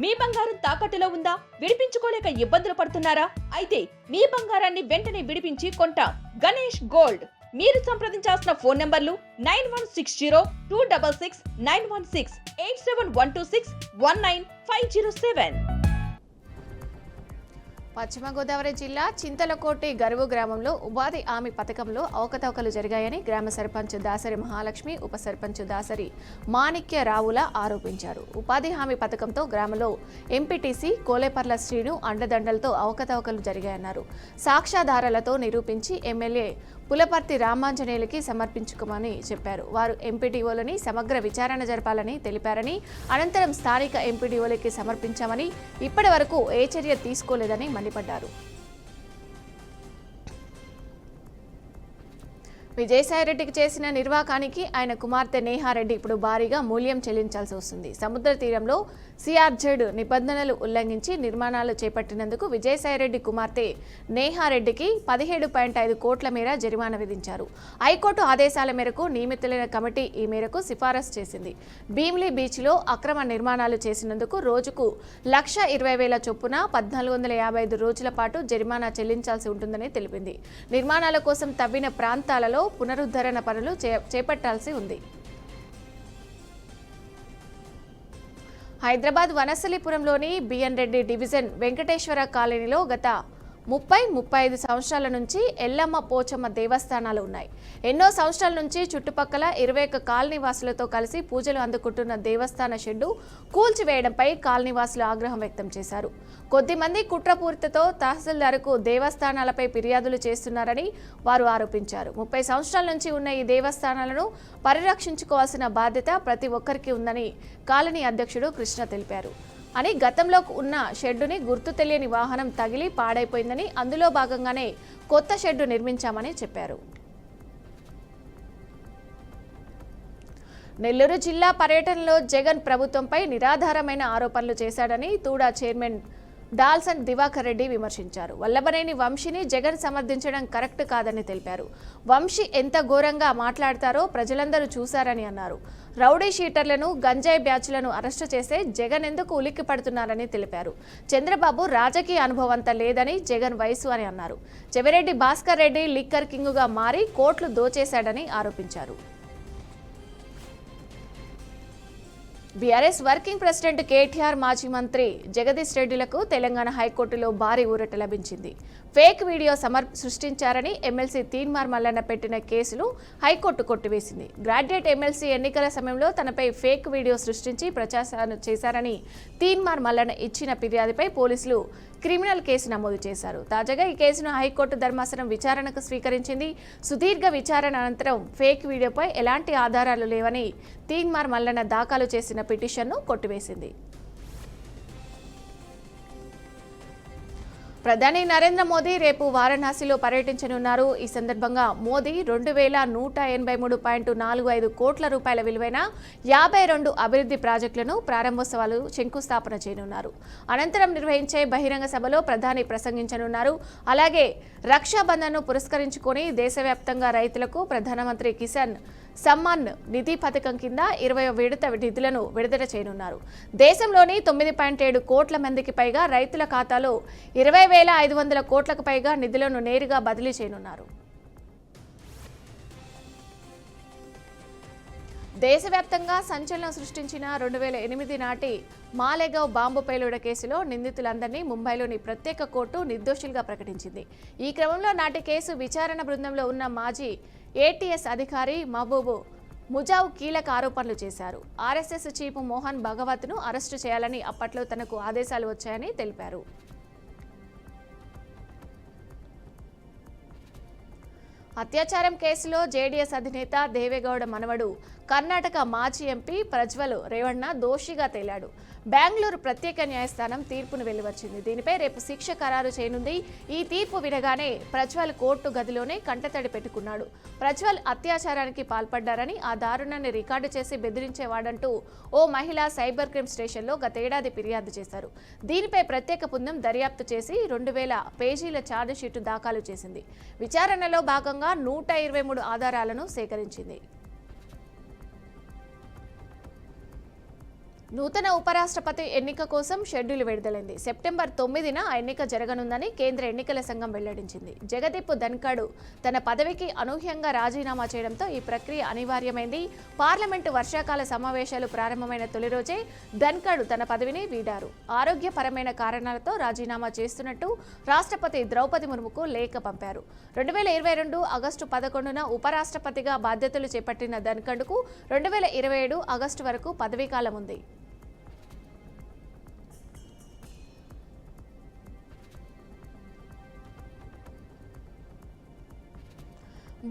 మీ బంగారం తాకట్టులో ఉందా? విడిపించుకోలేక ఇబ్బందులు పడుతున్నారా? అయితే మీ బంగారాన్ని వెంటనే విడిపించి కొంటాం. గణేష్ గోల్డ్. మీరు సంప్రదించాల్సిన ఫోన్ నంబర్లు 9160-266-916, 8712619507. పశ్చిమ గోదావరి జిల్లా చింతలకోటి గరువు గ్రామంలో ఉపాధి హామీ పథకంలో అవకతవకలు జరిగాయని గ్రామ సర్పంచ్ దాసరి మహాలక్ష్మి, ఉప సర్పంచ్ దాసరి మాణిక్య రావుల ఆరోపించారు. ఉపాధి హామీ పథకంతో గ్రామంలో ఎంపీటీసీ కోలేపర్ల శ్రీను అండదండలతో అవకతవకలు జరిగాయన్నారు. సాక్ష్యాధారాలతో నిరూపించి ఎమ్మెల్యే పులపర్తి రామాంజనేయులకి సమర్పించుకోమని చెప్పారు. వారు ఎంపీడీఓలని సమగ్ర విచారణ జరపాలని తెలిపారని, అనంతరం స్థానిక ఎంపీడీఓలకి సమర్పించామని, ఇప్పటి వరకు ఏ చర్య తీసుకోలేదని మండిపడ్డారు. విజయసాయిరెడ్డికి చేసిన నిర్వాకానికి ఆయన కుమార్తె నేహారెడ్డి ఇప్పుడు భారీగా మూల్యం చెల్లించాల్సి వస్తుంది. సముద్ర తీరంలో సిఆర్జెడ్ నిబంధనలు ఉల్లంఘించి నిర్మాణాలు చేపట్టినందుకు విజయసాయిరెడ్డి కుమార్తె నేహారెడ్డికి 17.5 కోట్ల మేర జరిమానా విధించారు. హైకోర్టు ఆదేశాల మేరకు నియమితులైన కమిటీ ఈ మేరకు సిఫారసు చేసింది. భీమిలీ బీచ్లో అక్రమ నిర్మాణాలు చేసినందుకు రోజుకు 1,20,000 చొప్పున 1,455 రోజుల పాటు జరిమానా చెల్లించాల్సి ఉంటుందని తెలిపింది. నిర్మాణాల కోసం తవ్విన ప్రాంతాలలో పునరుద్ధరణ పనులు చేపట్టాల్సి ఉంది. హైదరాబాద్ వనస్థలిపురంలోని బిఎన్ రెడ్డి డివిజన్ వెంకటేశ్వర కాలనీలో గత 30-35 సంవత్సరాల నుంచి ఎల్లమ్మ పోచమ్మ దేవస్థానాలు ఉన్నాయి. ఎన్నో సంవత్సరాల నుంచి చుట్టుపక్కల 21 కాలనీవాసులతో కలిసి పూజలు అందుకుంటున్న దేవస్థాన షెడ్డు కూల్చివేయడంపై కాలనీవాసులు ఆగ్రహం వ్యక్తం చేశారు. కొద్దిమంది కుట్రపూరితతో తహసీల్దార్కు దేవస్థానాలపై ఫిర్యాదులు చేస్తున్నారని వారు ఆరోపించారు. 30 సంవత్సరాల నుంచి ఉన్న ఈ దేవస్థానాలను పరిరక్షించుకోవాల్సిన బాధ్యత ప్రతి ఒక్కరికి ఉందని కాలనీ అధ్యక్షుడు కృష్ణ తెలిపారు. అని గతంలో ఉన్న షెడ్డుని గుర్తు తెలియని వాహనం తగిలి పాడైపోయిందని, అందులో భాగంగానే కొత్త షెడ్డు నిర్మించామని చెప్పారు. నెల్లూరు జిల్లా పర్యటనలో జగన్ ప్రభుత్వంపై నిరాధారమైన ఆరోపణలు చేశాడని తూడా చైర్మన్ డాల్సన్ దివాకర్ రెడ్డి విమర్శించారు. వల్లభనేని వంశీని జగన్ సమర్థించడం కరెక్ట్ కాదని తెలిపారు. వంశీ ఎంత ఘోరంగా మాట్లాడతారో ప్రజలందరూ చూశారని అన్నారు. రౌడీ షీటర్లను, గంజాయి బ్యాచ్లను అరెస్టు చేస్తే జగన్ ఎందుకు ఉలిక్కి పడుతున్నారని తెలిపారు. చంద్రబాబు రాజకీయ అనుభవం అంతా లేదని, జగన్ వయసు అని అన్నారు. చెవిరెడ్డి భాస్కర్ రెడ్డి లిక్కర్ కింగుగా మారి కోట్లు దోచేశాడని ఆరోపించారు. బీఆర్ఎస్ వర్కింగ్ ప్రెసిడెంట్ కేటీఆర్, మాజీ మంత్రి జగదీష్ రెడ్డిలకు తెలంగాణ హైకోర్టులో భారీ ఊరట లభించింది. ఫేక్ వీడియో సృష్టించారని ఎమ్మెల్సీ తీన్మార్ మల్లన్న పెట్టిన కేసులు హైకోర్టు కొట్టివేసింది. గ్రాడ్యుయేట్ ఎమ్మెల్సీ ఎన్నికల సమయంలో తనపై ఫేక్ వీడియో సృష్టించి ప్రచారం చేశారని తీన్మార్ మల్లన్న ఇచ్చిన ఫిర్యాదుపై పోలీసులు క్రిమినల్ కేసు నమోదు చేశారు. తాజాగా ఈ కేసును హైకోర్టు ధర్మాసనం విచారణకు స్వీకరించింది. సుదీర్ఘ విచారణ అనంతరం ఫేక్ వీడియోపై ఎలాంటి ఆధారాలు లేవని తీన్మార్ మల్లన్న దాఖలు చేసిన పిటిషన్ను కొట్టివేసింది. ప్రధాని నరేంద్ర మోదీ రేపు వారణాసిలో పర్యటించనున్నారు. ఈ సందర్భంగా మోదీ 2,183.45 కోట్ల రూపాయల విలువైన 52 అభివృద్ధి ప్రాజెక్టులను ప్రారంభోత్సవాలు శంకుస్థాపన చేయనున్నారు. అనంతరం నిర్వహించే బహిరంగ సభలో ప్రధాని ప్రసంగించనున్నారు. అలాగే రక్షాబంధన్ను పురస్కరించుకొని దేశవ్యాప్తంగా రైతులకు ప్రధానమంత్రి కిసాన్ సమ్మాన్ నిధి పథకం కింద 20వ విడత నిధులను విడుదల చేయనున్నారు. దేశంలోని 9.7 కోట్ల మందికి పైగా రైతుల ఖాతాలో 20,500 కోట్లకు పైగా నిధులను నేరుగా బదిలీ చేయనున్నారు. దేశవ్యాప్తంగా సంచలనం సృష్టించిన 2008 నాటి మాలేగావ్ బాంబు పేలుడు కేసులో నిందితులందరినీ ముంబైలోని ప్రత్యేక కోర్టు నిర్దోషులుగా ప్రకటించింది. ఈ క్రమంలో నాటి కేసు విచారణ బృందంలో ఉన్న మాజీ ఏటీఎస్ అధికారి మహబూబ్ ముజావ్ కీలక ఆరోపణలు చేశారు. ఆర్ఎస్ఎస్ చీఫ్ మోహన్ భగవత్ను అరెస్టు చేయాలని అప్పట్లో తనకు ఆదేశాలు వచ్చాయని తెలిపారు. అత్యాచారం కేసులో జేడీఎస్ అధినేత దేవేగౌడ మనవడు కర్ణాటక మాజీ ఎంపీ ప్రజ్వల్ రేవణ్ణ దోషిగా తేలాడు. బెంగళూరు ప్రత్యేక న్యాయస్థానం తీర్పును వెలువరించింది. దీనిపై రేపు శిక్ష ఖరారు చేయనుంది. ఈ తీర్పు వినగానే ప్రజ్వల్ కోర్టు గదిలోనే కంటతడి పెట్టుకున్నాడు. ప్రజ్వల్ అత్యాచారానికి పాల్పడ్డారని, ఆ దారుణాన్ని రికార్డు చేసి బెదిరించేవాడంటూ ఓ మహిళ సైబర్ క్రైమ్ స్టేషన్లో గతేడాది ఫిర్యాదు చేశారు. దీనిపై ప్రత్యేక బృందం దర్యాప్తు చేసి 2,000 పేజీల ఛార్జిషీటు దాఖలు చేసింది. విచారణలో భాగంగా 123 ఆధారాలను సేకరించింది. నూతన ఉపరాష్ట్రపతి ఎన్నిక కోసం షెడ్యూల్ విడుదలైంది. సెప్టెంబర్ 9న ఆ ఎన్నిక జరగనుందని కేంద్ర ఎన్నికల సంఘం వెల్లడించింది. జగదీప్ ధన్ఖడ్ తన పదవికి అనూహ్యంగా రాజీనామా చేయడంతో ఈ ప్రక్రియ అనివార్యమైంది. పార్లమెంటు వర్షాకాల సమావేశాలు ప్రారంభమైన తొలి రోజే ధన్ఖడ్ తన పదవిని వీడారు. ఆరోగ్యపరమైన కారణాలతో రాజీనామా చేస్తున్నట్టు రాష్ట్రపతి ద్రౌపది ముర్ముకు లేఖ పంపారు. 2022 ఆగస్టు 11న ఉపరాష్ట్రపతిగా బాధ్యతలు చేపట్టిన ధన్ఖడ్కు 2027 ఆగస్టు వరకు పదవీకాలం ఉంది.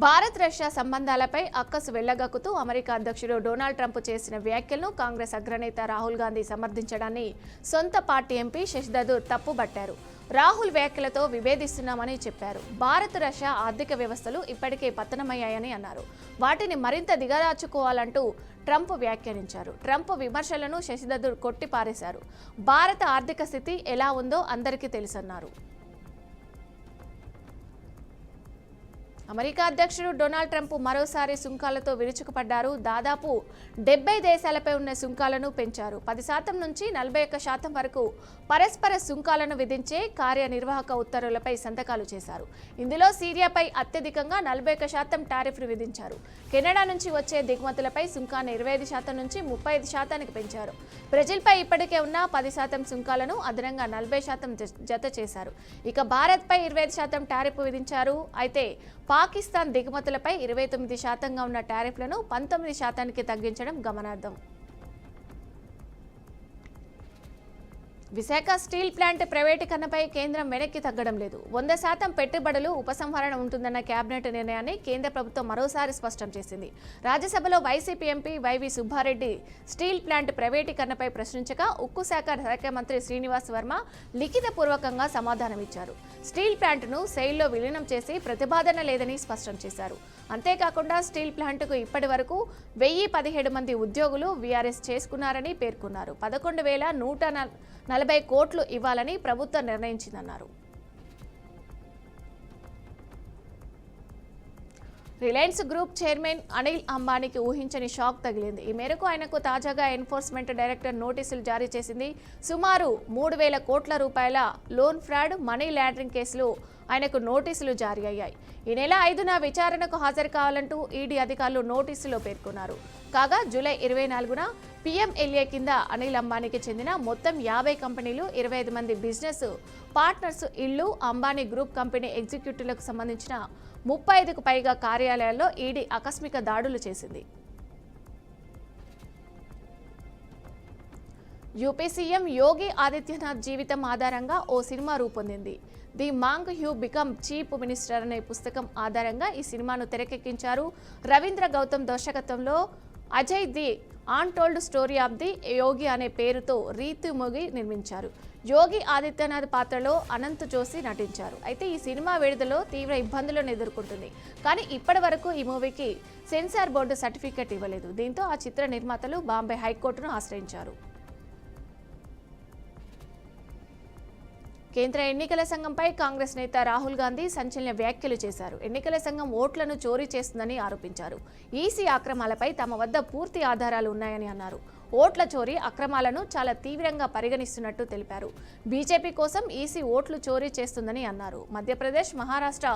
భారత్ రష్యా సంబంధాలపై అక్కసు వెళ్లగక్కుతూ అమెరికా అధ్యక్షుడు డొనాల్డ్ ట్రంప్ చేసిన వ్యాఖ్యలను కాంగ్రెస్ అగ్రనేత రాహుల్ గాంధీ సమర్థించడాన్ని సొంత పార్టీ ఎంపీ శశి థరూర్ తప్పుబట్టారు. రాహుల్ వ్యాఖ్యలతో విభేదిస్తున్నామని చెప్పారు. భారత్ రష్యా ఆర్థిక వ్యవస్థలు ఇప్పటికే పతనమయ్యాయని అన్నారు. వాటిని మరింత దిగజార్చుకోవాలంటూ ట్రంప్ వ్యాఖ్యానించారు. ట్రంప్ విమర్శలను శశి థరూర్ కొట్టిపారేశారు. భారత ఆర్థిక స్థితి ఎలా ఉందో అందరికీ తెలుసన్నారు. అమెరికా అధ్యక్షుడు డొనాల్డ్ ట్రంప్ మరోసారి సుంకాలతో విరుచుకుపడ్డారు. దాదాపు 70 దేశాలపై ఉన్న సుంకాలను పెంచారు. 10% నుంచి 41% వరకు పరస్పర సుంకాలను విధించే కార్యనిర్వాహక ఉత్తర్వులపై సంతకాలు చేశారు. ఇందులో సిరియాపై అత్యధికంగా 41% టారిఫ్ను విధించారు. కెనడా నుంచి వచ్చే దిగుమతులపై సుంకాన్ని 25% నుంచి 35% పెంచారు. బ్రెజిల్పై ఇప్పటికే ఉన్న 10% సుంకాలను అదనంగా 40% జత చేశారు. ఇక భారత్పై 25% టారిఫ్ విధించారు. అయితే పాకిస్తాన్ దిగుమతులపై 29%గా ఉన్న టారిఫ్లను 19%కి తగ్గించడం గమనార్హం. విశాఖ స్టీల్ ప్లాంట్ ప్రైవేటీకరణపై కేంద్రం వెనక్కి తగ్గడం లేదు. 100% పెట్టుబడులు ఉపసంహరణ ఉంటుందన్న కేబినెట్ నిర్ణయాన్ని కేంద్ర ప్రభుత్వం మరోసారి స్పష్టం చేసింది. రాజ్యసభలో YCP MP YV Subba Reddy steel plant ప్రైవేటీకరణపై ప్రశ్నించగా ఉక్కు శాఖ మంత్రి శ్రీనివాస్ వర్మ లిఖితపూర్వకంగా సమాధానమిచ్చారు. స్టీల్ ప్లాంట్ను సెయిల్లో విలీనం చేసి ప్రతిపాదన లేదని స్పష్టం చేశారు. అంతేకాకుండా స్టీల్ ప్లాంట్కు ఇప్పటి వరకు 1017 మంది ఉద్యోగులు వీఆర్ఎస్ చేసుకున్నారని పేర్కొన్నారు. 11,140 కోట్లు ఇవ్వాలని ప్రభుత్వం నిర్ణయించిందన్నారు. రిలయన్స్ గ్రూప్ చైర్మన్ అనిల్ అంబానీకి ఊహించని షాక్ తగిలింది. ఈ మేరకు ఆయనకు తాజాగా ఎన్ఫోర్స్మెంట్ డైరెక్టర్ నోటీసులు జారీ చేసింది. సుమారు 3,000 కోట్ల రూపాయల లోన్ ఫ్రాడ్, మనీ లాండరింగ్ కేసులు ఆయనకు నోటీసులు జారీ అయ్యాయి. ఈ నెల 5న విచారణకు హాజరు కావాలంటూ ఈడీ అధికారులు నోటీసులో పేర్కొన్నారు. కాగా జూలై 24న PMLA కింద అనిల్ అంబానీకి చెందిన మొత్తం 50 కంపెనీలు, 25 మంది బిజినెస్ పార్ట్నర్స్ ఇళ్లు, అంబానీ గ్రూప్ కంపెనీ ఎగ్జిక్యూటివ్లకు సంబంధించిన 35కు పైగా కార్యాలయాల్లో ఈడీ ఆకస్మిక దాడులు చేసింది. యూపీ సీఎం యోగి ఆదిత్యనాథ్ జీవితం ఆధారంగా ఓ సినిమా రూపొందింది. The monk who became chief minister అనే పుస్తకం ఆధారంగా ఈ సినిమాను తెరకెక్కించారు. రవీంద్ర గౌతమ్ దర్శకత్వంలో Ajay the untold story of the Yogi అనే పేరుతో రీతు మొగి నిర్మించారు. యోగి ఆదిత్యనాథ్ పాత్రలో అనంత్ జోషి నటించారు. అయితే ఈ సినిమా విడుదలలో తీవ్ర ఇబ్బందులను ఎదుర్కొంటుంది. కానీ ఇప్పటి వరకు ఈ మూవీకి సెన్సార్ బోర్డు సర్టిఫికెట్ ఇవ్వలేదు. దీంతో ఆ చిత్ర నిర్మాతలు బాంబే హైకోర్టును ఆశ్రయించారు. కేంద్ర ఎన్నికల సంఘంపై కాంగ్రెస్ నేత రాహుల్ గాంధీ సంచలన వ్యాఖ్యలు చేశారు. ఎన్నికల సంఘం ఓట్లను చోరీ చేస్తుందని ఆరోపించారు. ఈసీ అక్రమాలపై తమ వద్ద పూర్తి ఆధారాలు ఉన్నాయని అన్నారు. ఓట్ల చోరీ అక్రమాలను చాలా తీవ్రంగా పరిగణిస్తున్నట్టు తెలిపారు. బీజేపీ కోసం ఈసీ ఓట్లు చోరీ చేస్తుందని అన్నారు. మధ్యప్రదేశ్, మహారాష్ట్ర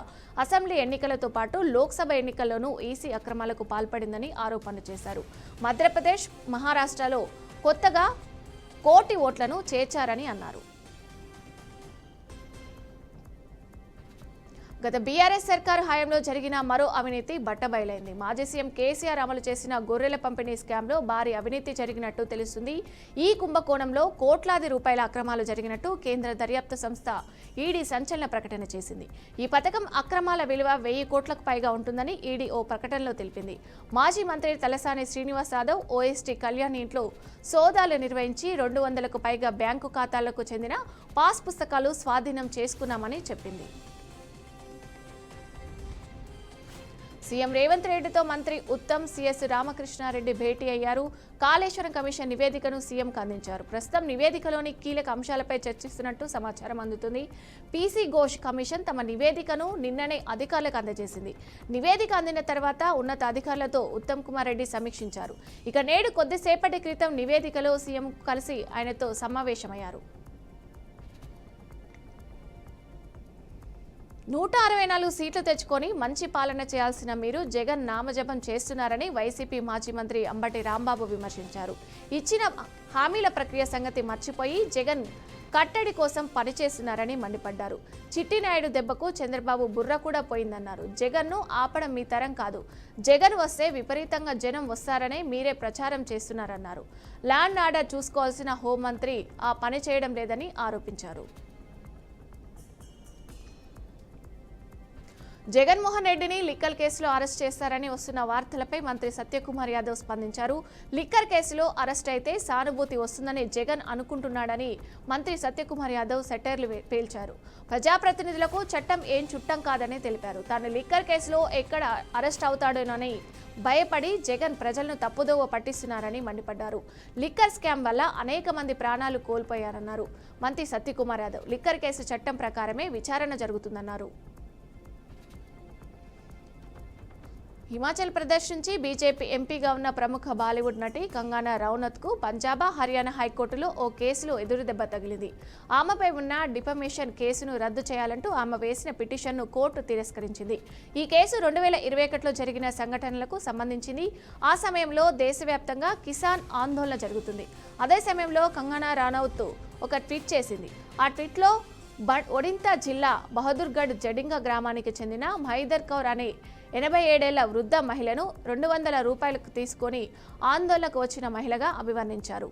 అసెంబ్లీ ఎన్నికలతో పాటు లోక్సభ ఎన్నికల్లోనూ ఈసీ అక్రమాలకు పాల్పడిందని ఆరోపణలు చేశారు. మధ్యప్రదేశ్, మహారాష్ట్రలో కొత్తగా 1 కోటి ఓట్లను చేర్చారని అన్నారు. గత బీఆర్ఎస్ సర్కారు హయాంలో జరిగిన మరో అవినీతి బట్టబయలైంది. మాజీ సీఎం కేసీఆర్ అమలు చేసిన గొర్రెల పంపిణీ స్కామ్లో భారీ అవినీతి జరిగినట్టు తెలుస్తుంది. ఈ కుంభకోణంలో కోట్లాది రూపాయల అక్రమాలు జరిగినట్టు కేంద్ర దర్యాప్తు సంస్థ ఈడీ సంచలన ప్రకటన చేసింది. ఈ పథకం అక్రమాల విలువ 1000 కోట్లకు పైగా ఉంటుందని ఈడీ ఓ ప్రకటనలో తెలిపింది. మాజీ మంత్రి తలసాని శ్రీనివాస్ యాదవ్, ఓఎస్టీ కళ్యాణ్ ఇంట్లో సోదాలు నిర్వహించి 200కు పైగా బ్యాంకు ఖాతాలకు చెందిన పాస్ పుస్తకాలు స్వాధీనం చేసుకున్నామని చెప్పింది. సీఎం రేవంత్ రెడ్డితో మంత్రి ఉత్తమ్ సిఎస్ రామకృష్ణారెడ్డి భేటీ అయ్యారు. కాళేశ్వరం కమిషన్ నివేదికను సీఎంకు అందించారు. ప్రస్తుతం నివేదికలోని కీలక అంశాలపై చర్చిస్తున్నట్టు సమాచారం అందుతుంది. పీసీ ఘోష్ కమిషన్ తమ నివేదికను నిన్ననే అధికారులకు అందజేసింది. నివేదిక అందిన తర్వాత ఉన్నత అధికారులతో ఉత్తమ్ కుమార్ రెడ్డి సమీక్షించారు. ఇక నేడు కొద్దిసేపటి క్రితం నివేదికలో సీఎం కలిసి ఆయనతో సమావేశమయ్యారు. 164 సీట్లు తెచ్చుకొని మంచి పాలన చేయాల్సిన మీరు జగన్ నామజపం చేస్తున్నారని వైసీపీ మాజీ మంత్రి అంబటి రాంబాబు విమర్శించారు. ఇచ్చిన హామీల ప్రక్రియ సంగతి మర్చిపోయి జగన్ కట్టడి కోసం పనిచేస్తున్నారని మండిపడ్డారు. చిట్టినాయుడు దెబ్బకు చంద్రబాబు బుర్ర కూడా పోయిందన్నారు. జగన్ను ఆపడం మీ తరం కాదు. జగన్ వస్తే విపరీతంగా జనం వస్తారనే మీరే ప్రచారం చేస్తున్నారన్నారు. ల్యాండ్ ఆర్డర్ చూసుకోవాల్సిన హోంమంత్రి ఆ పని చేయడం లేదని ఆరోపించారు. జగన్మోహన్ రెడ్డిని లిక్కర్ కేసులో అరెస్ట్ చేస్తారని వస్తున్న వార్తలపై మంత్రి సత్యకుమార్ యాదవ్ స్పందించారు. లిక్కర్ కేసులో అరెస్ట్ అయితే సానుభూతి వస్తుందని జగన్ అనుకుంటున్నాడని మంత్రి సత్యకుమార్ యాదవ్ సెటైర్లు పేల్చారు. ప్రజాప్రతినిధులకు చట్టం ఏం చుట్టం కాదని తెలిపారు. తాను లిక్కర్ కేసులో ఎక్కడ అరెస్ట్ అవుతాడోనని భయపడి జగన్ ప్రజలను తప్పుదోవ పట్టిస్తున్నారని మండిపడ్డారు. లిక్కర్ స్కామ్ వల్ల అనేక మంది ప్రాణాలు కోల్పోయారన్నారు. మంత్రి సత్యకుమార్ యాదవ్ లిక్కర్ కేసు చట్టం ప్రకారమే విచారణ జరుగుతుందన్నారు. హిమాచల్ ప్రదేశ్ నుంచి బీజేపీ ఎంపీగా ఉన్న ప్రముఖ బాలీవుడ్ నటి కంగనా రనౌత్కు పంజాబ్, హర్యానా హైకోర్టులో ఓ కేసులో ఎదురుదెబ్బ తగిలింది. ఆమెపై ఉన్న డిఫమేషన్ కేసును రద్దు చేయాలంటూ ఆమె వేసిన పిటిషన్ను కోర్టు తిరస్కరించింది. ఈ కేసు 2021లో జరిగిన సంఘటనలకు సంబంధించింది. ఆ సమయంలో దేశవ్యాప్తంగా కిసాన్ ఆందోళన జరుగుతుంది. అదే సమయంలో కంగనా రనౌత్ ఒక ట్వీట్ చేసింది. ఆ ట్వీట్లో ఒడింతా జిల్లా బహదూర్గఢ్ జడింగ గ్రామానికి చెందిన మహీదర్ కౌర్ అనే 87 ఏళ్ల వృద్ధ మహిళను 200 రూపాయలకు తీసుకొని ఆందోళనకు వచ్చిన మహిళగా అభివర్ణించారు.